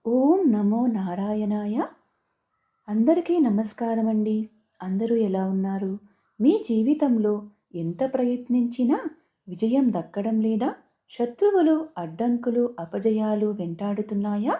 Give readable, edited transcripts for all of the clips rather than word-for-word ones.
ఓం నమో నారాయణాయ. అందరికీ నమస్కారం అండి. అందరూ ఎలా ఉన్నారు? మీ జీవితంలో ఎంత ప్రయత్నించినా విజయం దక్కడం లేదా? శత్రువులు, అడ్డంకులు, అపజయాలు వెంటాడుతున్నాయా?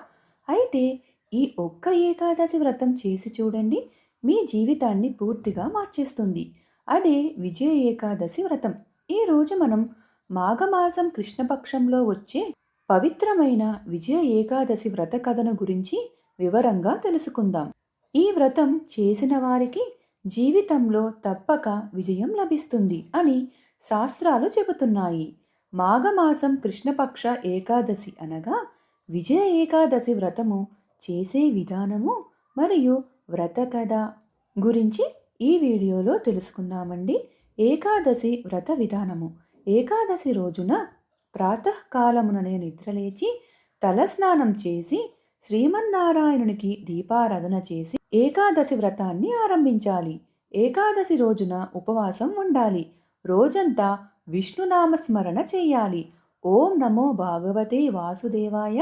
అయితే ఈ ఒక్క ఏకాదశి వ్రతం చేసి చూడండి. మీ జీవితాన్ని పూర్తిగా మార్చేస్తుంది. అదే విజయ ఏకాదశి వ్రతం. ఈరోజు మనం మాఘమాసం కృష్ణపక్షంలో వచ్చే పవిత్రమైన విజయ ఏకాదశి వ్రత కథను గురించి వివరంగా తెలుసుకుందాం. ఈ వ్రతం చేసిన వారికి జీవితంలో తప్పక విజయం లభిస్తుంది అని శాస్త్రాలు చెబుతున్నాయి. మాఘమాసం కృష్ణపక్ష ఏకాదశి అనగా విజయ ఏకాదశి వ్రతము చేసే విధానము మరియు వ్రత కథ గురించి ఈ వీడియోలో తెలుసుకుందామండి. ఏకాదశి వ్రత విధానము. ఏకాదశి రోజున ప్రాతకాలముననే నిద్రలేచి తలస్నానం చేసి శ్రీమన్నారాయణునికి దీపారాధన చేసి ఏకాదశి వ్రతాన్ని ఆరంభించాలి. ఏకాదశి రోజున ఉపవాసం ఉండాలి. రోజంతా విష్ణునామస్మరణ చేయాలి. ఓం నమో భాగవతే వాసుదేవాయ,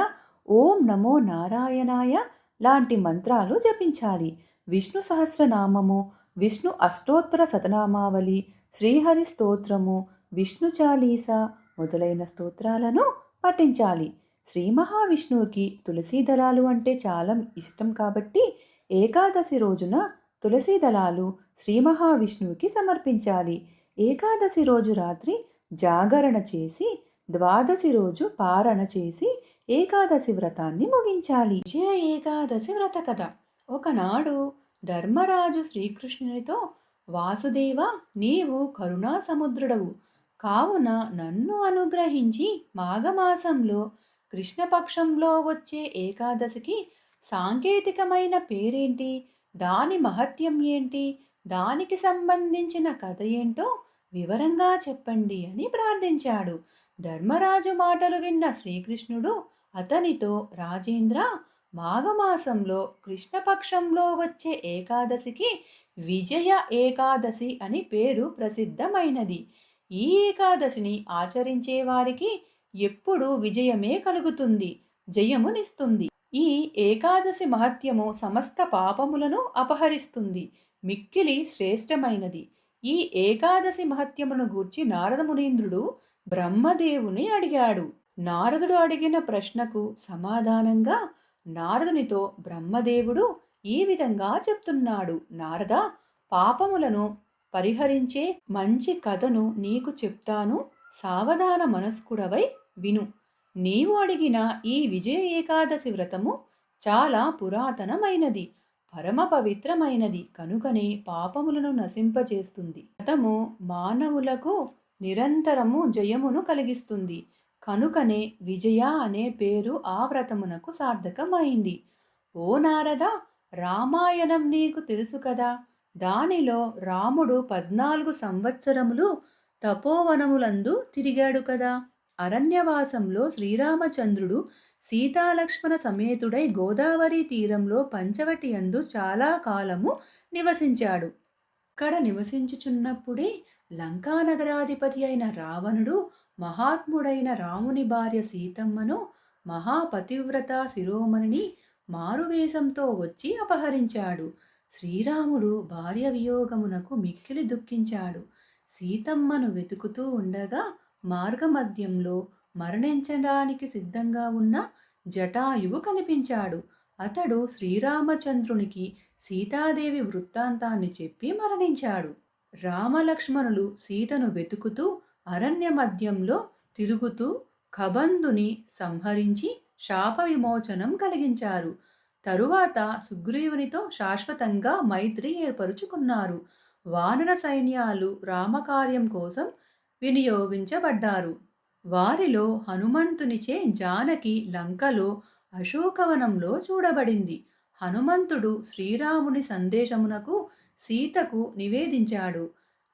ఓం నమో నారాయణాయ లాంటి మంత్రాలు జపించాలి. విష్ణు సహస్రనామము, విష్ణు అష్టోత్తర శతనామావళి, శ్రీహరి స్తోత్రము, విష్ణు చాలీసా మొదలైన స్తోత్రాలను పఠించాలి. శ్రీ మహావిష్ణువుకి తులసీ దళాలు అంటే చాలా ఇష్టం కాబట్టి ఏకాదశి రోజున తులసీ దళాలు శ్రీ మహావిష్ణువుకి సమర్పించాలి. ఏకాదశి రోజు రాత్రి జాగరణ చేసి ద్వాదశి రోజు పారణ చేసి ఏకాదశి వ్రతాన్ని ముగించాలి. విజయ ఏకాదశి వ్రత కథ. ఒకనాడు ధర్మరాజు శ్రీకృష్ణునితో, వాసుదేవ, నీవు కరుణా సముద్రుడవు కావున నన్ను అనుగ్రహించి మాఘమాసంలో కృష్ణపక్షంలో వచ్చే ఏకాదశికి సాంకేతికమైన పేరేంటి, దాని మహత్యం ఏంటి, దానికి సంబంధించిన కథ ఏంటో వివరంగా చెప్పండి అని ప్రార్థించాడు. ధర్మరాజు మాటలు విన్న శ్రీకృష్ణుడు అతనితో, రాజేంద్ర, మాఘమాసంలో కృష్ణపక్షంలో వచ్చే ఏకాదశికి విజయ ఏకాదశి అని పేరు ప్రసిద్ధమైనది. ఈ ఏకాదశిని ఆచరించే వారికి ఎప్పుడూ విజయమే కలుగుతుంది, జయమునిస్తుంది. ఈ ఏకాదశి మహత్యము సమస్త పాపములను అపహరిస్తుంది, మిక్కిలి శ్రేష్టమైనది. ఈ ఏకాదశి మహత్యమును గూర్చి నారద మునీంద్రుడు బ్రహ్మదేవుని అడిగాడు. నారదుడు అడిగిన ప్రశ్నకు సమాధానంగా నారదునితో బ్రహ్మదేవుడు ఈ విధంగా చెప్తున్నాడు. నారద, పాపములను పరిహరించే మంచి కథను నీకు చెప్తాను, సావధాన మనస్కుడవై విను. నీవు అడిగిన ఈ విజయ ఏకాదశి వ్రతము చాలా పురాతనమైనది, పరమ పవిత్రమైనది కనుకనే పాపములను నశింపజేస్తుంది. వ్రతము మానవులకు నిరంతరము జయమును కలిగిస్తుంది కనుకనే విజయ అనే పేరు ఆ వ్రతమునకు సార్థకమైంది. ఓ నారద, రామాయణం నీకు తెలుసు కదా. దానిలో రాముడు 14 సంవత్సరములు తపోవనములందు తిరిగాడు కదా. అరణ్యవాసంలో శ్రీరామచంద్రుడు సీతాలక్ష్మణ సమేతుడై గోదావరి తీరంలో పంచవటి యందు చాలా కాలము నివసించాడు. ఇక్కడ నివసించుచున్నప్పుడే లంకానగరాధిపతి అయిన రావణుడు మహాత్ముడైన రాముని భార్య సీతమ్మను, మహాపతివ్రత శిరోమణిని మారువేషంతో వచ్చి అపహరించాడు. శ్రీరాముడు భార్య వియోగమునకు మిక్కిలి దుఃఖించాడు. సీతమ్మను వెతుకుతూ ఉండగా మార్గమధ్యంలో మరణించడానికి సిద్ధంగా ఉన్న జటాయువు కనిపించాడు. అతడు శ్రీరామచంద్రునికి సీతాదేవి వృత్తాంతాన్ని చెప్పి మరణించాడు. రామలక్ష్మణులు సీతను వెతుకుతూ అరణ్య మధ్యంలో తిరుగుతూ కబంధుని సంహరించి శాప విమోచనం కలిగించారు. తరువాత సుగ్రీవునితో శాశ్వతంగా మైత్రి ఏర్పరుచుకున్నారు. వానర సైన్యాలు రామకార్యం కోసం వినియోగించబడ్డారు. వారిలో హనుమంతునిచే జానకి లంకలో అశోకవనంలో చూడబడింది. హనుమంతుడు శ్రీరాముని సందేశమునకు సీతకు నివేదించాడు.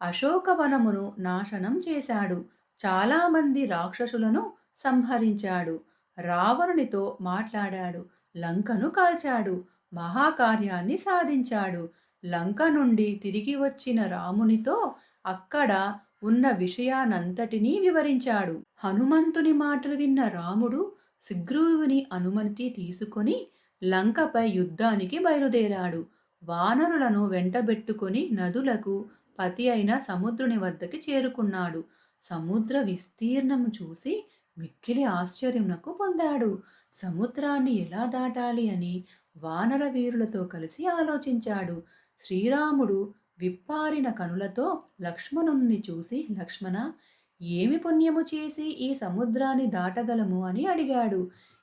అశోకవనమును నాశనం చేశాడు. చాలామంది రాక్షసులను సంహరించాడు. రావణునితో మాట్లాడాడు. లంకను కాల్చాడు. మహాకార్యాన్ని సాధించాడు. లంక నుండి తిరిగి వచ్చిన రామునితో అక్కడ ఉన్న విషయానంతటినీ వివరించాడు. హనుమంతుని మాటలు విన్న రాముడు సుగ్రీవుని అనుమతి తీసుకొని లంకపై యుద్ధానికి బయలుదేరాడు. వానరులను వెంటబెట్టుకుని నదులకు పతి అయిన సముద్రుని వద్దకి చేరుకున్నాడు. సముద్ర విస్తీర్ణము చూసి మిక్కిలి ఆశ్చర్యమునకు పొందాడు. సముద్రాన్ని ఎలా దాటాలి అని వానర వీరులతో కలిసి ఆలోచించాడు. శ్రీరాముడు విప్పారిన కనులతో లక్ష్మణుణ్ణి చూసి, లక్ష్మణ, ఏమి పుణ్యము చేసి ఈ సముద్రాన్ని దాటగలము అని అడిగాడు.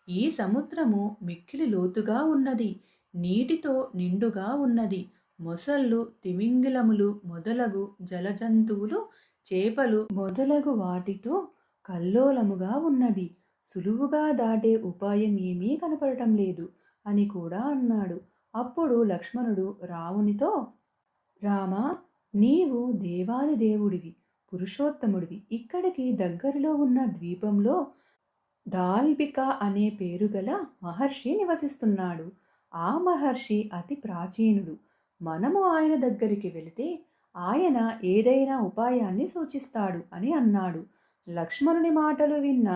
ఈ సముద్రము మిక్కిలి లోతుగా ఉన్నది, నీటితో నిండుగా ఉన్నది. మొసళ్ళు, తిమింగిలములు మొదలగు జలజంతువులు, చేపలు మొదలగు వాటితో కల్లోలముగా ఉన్నది. సులువుగా దాటే ఉపాయం ఏమీ కనపడటం లేదు అని కూడా అన్నాడు. అప్పుడు లక్ష్మణుడు రామునితో, రామా, నీవు దేవాది దేవుడివి, పురుషోత్తముడివి. ఇక్కడికి దగ్గరలో ఉన్న ద్వీపంలో దాల్బిక అనే పేరుగల మహర్షి నివసిస్తున్నాడు. ఆ మహర్షి అతి ప్రాచీనుడు. మనము ఆయన దగ్గరికి వెళితే ఆయన ఏదైనా ఉపాయాన్ని సూచిస్తాడు అని అన్నాడు. లక్ష్మణుని మాటలు విన్న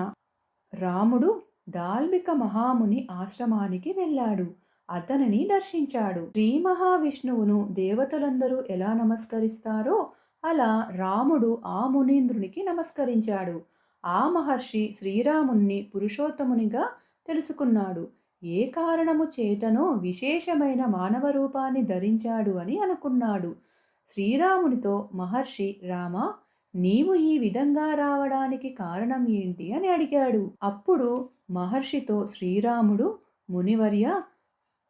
రాముడు దాల్బిక మహాముని ఆశ్రమానికి వెళ్ళాడు. అతనిని దర్శించాడు. శ్రీ మహావిష్ణువును దేవతలందరూ ఎలా నమస్కరిస్తారో అలా రాముడు ఆ మునీంద్రునికి నమస్కరించాడు. ఆ మహర్షి శ్రీరాముణ్ణి పురుషోత్తమునిగా తెలుసుకున్నాడు. ఏ కారణము చేతనో విశేషమైన మానవ రూపాన్ని ధరించాడు అని అనుకున్నాడు. శ్రీరామునితో మహర్షి, రామ, నీవు ఈ విధంగా రావడానికి కారణం ఏంటి అని అడిగాడు. అప్పుడు మహర్షితో శ్రీరాముడు, మునివర్య,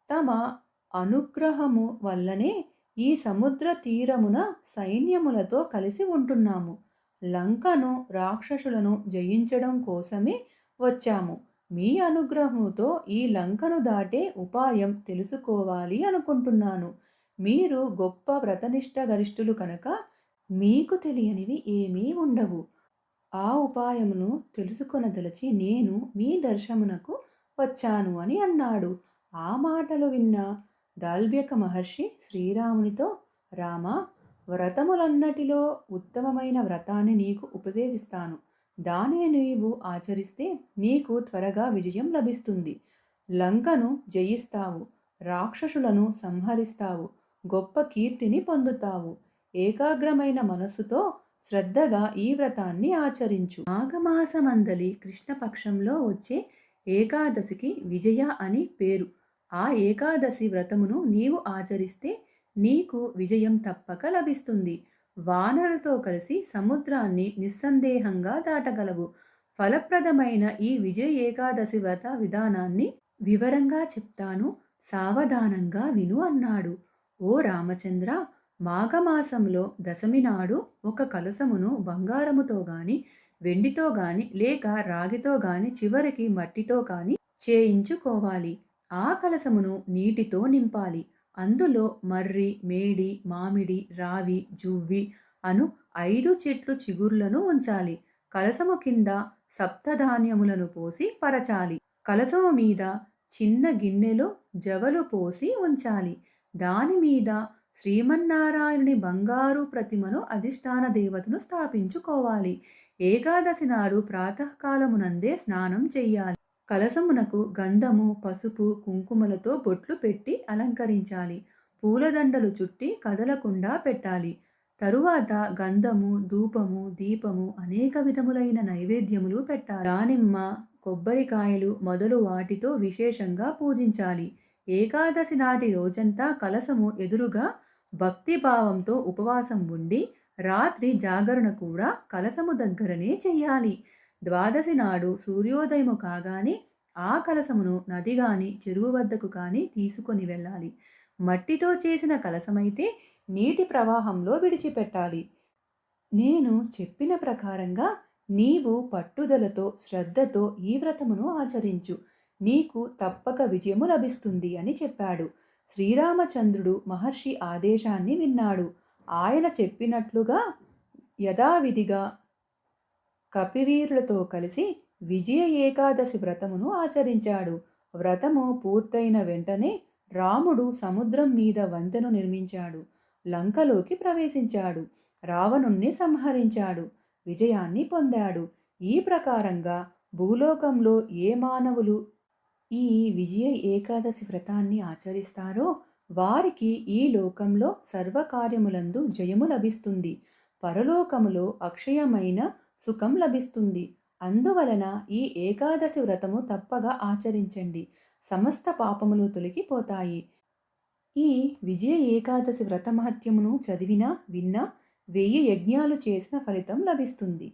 తమ అనుగ్రహము వల్లనే ఈ సముద్ర తీరమున సైన్యములతో కలిసి ఉంటున్నాము. లంకను, రాక్షసులను జయించడం కోసమే వచ్చాము. మీ అనుగ్రహముతో ఈ లంకను దాటే ఉపాయం తెలుసుకోవాలి అనుకుంటున్నాను. మీరు గొప్ప వ్రతనిష్ట గరిష్ఠులు కనుక మీకు తెలియనివి ఏమీ ఉండవు. ఆ ఉపాయమును తెలుసుకొనదలచి నేను మీ దర్శనమునకు వచ్చాను అని అన్నాడు. ఆ మాటలు విన్న దాల్బ్యక మహర్షి శ్రీరామునితో, రామా, వ్రతములన్నటిలో ఉత్తమమైన వ్రతాన్ని నీకు ఉపదేశిస్తాను. దానిని నీవు ఆచరిస్తే నీకు త్వరగా విజయం లభిస్తుంది. లంకను జయిస్తావు, రాక్షసులను సంహరిస్తావు, గొప్ప కీర్తిని పొందుతావు. ఏకాగ్రమైన మనస్సుతో శ్రద్ధగా ఈ వ్రతాన్ని ఆచరించు. మాఘమాసమందలి కృష్ణపక్షంలో వచ్చే ఏకాదశికి విజయ అని పేరు. ఆ ఏకాదశి వ్రతమును నీవు ఆచరిస్తే నీకు విజయం తప్పక లభిస్తుంది. వానరులతో కలిసి సముద్రాన్ని నిస్సందేహంగా దాటగలవు. ఫలప్రదమైన ఈ విజయ ఏకాదశి వ్రత విధానాన్ని వివరంగా చెప్తాను, సావధానంగా విను అన్నాడు. ఓ రామచంద్ర, మాఘమాసంలో దశమి నాడు ఒక కలసమును బంగారముతో గాని, వెండితో గాని, లేక రాగితో గాని, చివరికి మట్టితో గాని చేయించుకోవాలి. ఆ కలసమును నీటితో నింపాలి. అందులో మర్రి, మేడి, మామిడి, రావి, జువ్వి అను 5 చెట్లు చిగుర్లను ఉంచాలి. కలసము కింద సప్తధాన్యములను పోసి పరచాలి. కలసము మీద చిన్న గిన్నెలో జవలు పోసి ఉంచాలి. దాని మీద శ్రీమన్నారాయణుని బంగారు ప్రతిమను అధిష్టాన దేవతను స్థాపించుకోవాలి. ఏకాదశి నాడు ప్రాతకాలమునందే స్నానం చెయ్యాలి. కలసమునకు గంధము, పసుపు, కుంకుమలతో బొట్లు పెట్టి అలంకరించాలి. పూలదండలు చుట్టి కదలకుండా పెట్టాలి. తరువాత గంధము, ధూపము, దీపము, అనేక విధములైన నైవేద్యములు పెట్టాలి. దానిమ్మ, కొబ్బరికాయలు మొదలు వాటితో విశేషంగా పూజించాలి. ఏకాదశి నాటి రోజంతా కలసము ఎదురుగా భక్తిభావంతో ఉపవాసం ఉండి రాత్రి జాగరణ కూడా కలసము దగ్గరనే చెయ్యాలి. ద్వాదశి నాడు సూర్యోదయము కాగానే ఆ కలసమును నది గాని, చెరువు వద్దకు కానీ తీసుకొని వెళ్ళాలి. మట్టితో చేసిన కలసమైతే నీటి ప్రవాహంలో విడిచిపెట్టాలి. నేను చెప్పిన ప్రకారంగా నీవు పట్టుదలతో, శ్రద్ధతో ఈ వ్రతమును ఆచరించు. నీకు తప్పక విజయము లభిస్తుంది అని చెప్పాడు. శ్రీరామచంద్రుడు మహర్షి ఆదేశాన్ని విన్నాడు. ఆయన చెప్పినట్లుగా యథావిధిగా కపివీరులతో కలిసి విజయ ఏకాదశి వ్రతమును ఆచరించాడు. వ్రతము పూర్తయిన వెంటనే రాముడు సముద్రం మీద వంతెను నిర్మించాడు. లంకలోకి ప్రవేశించాడు. రావణుణ్ణి సంహరించాడు. విజయాన్ని పొందాడు. ఈ ప్రకారంగా భూలోకంలో ఏ మానవులు ఈ విజయ ఏకాదశి వ్రతాన్ని ఆచరిస్తారో వారికి ఈ లోకంలో సర్వకార్యములందు జయము లభిస్తుంది. పరలోకములో అక్షయమైన సుఖం లభిస్తుంది. అందువలన ఈ ఏకాదశి వ్రతము తప్పగా ఆచరించండి. సమస్త పాపములు తొలగిపోతాయి. ఈ విజయ ఏకాదశి వ్రత మహత్యమును చదివినా విన్నా 1000 యజ్ఞాలు చేసిన ఫలితం లభిస్తుంది.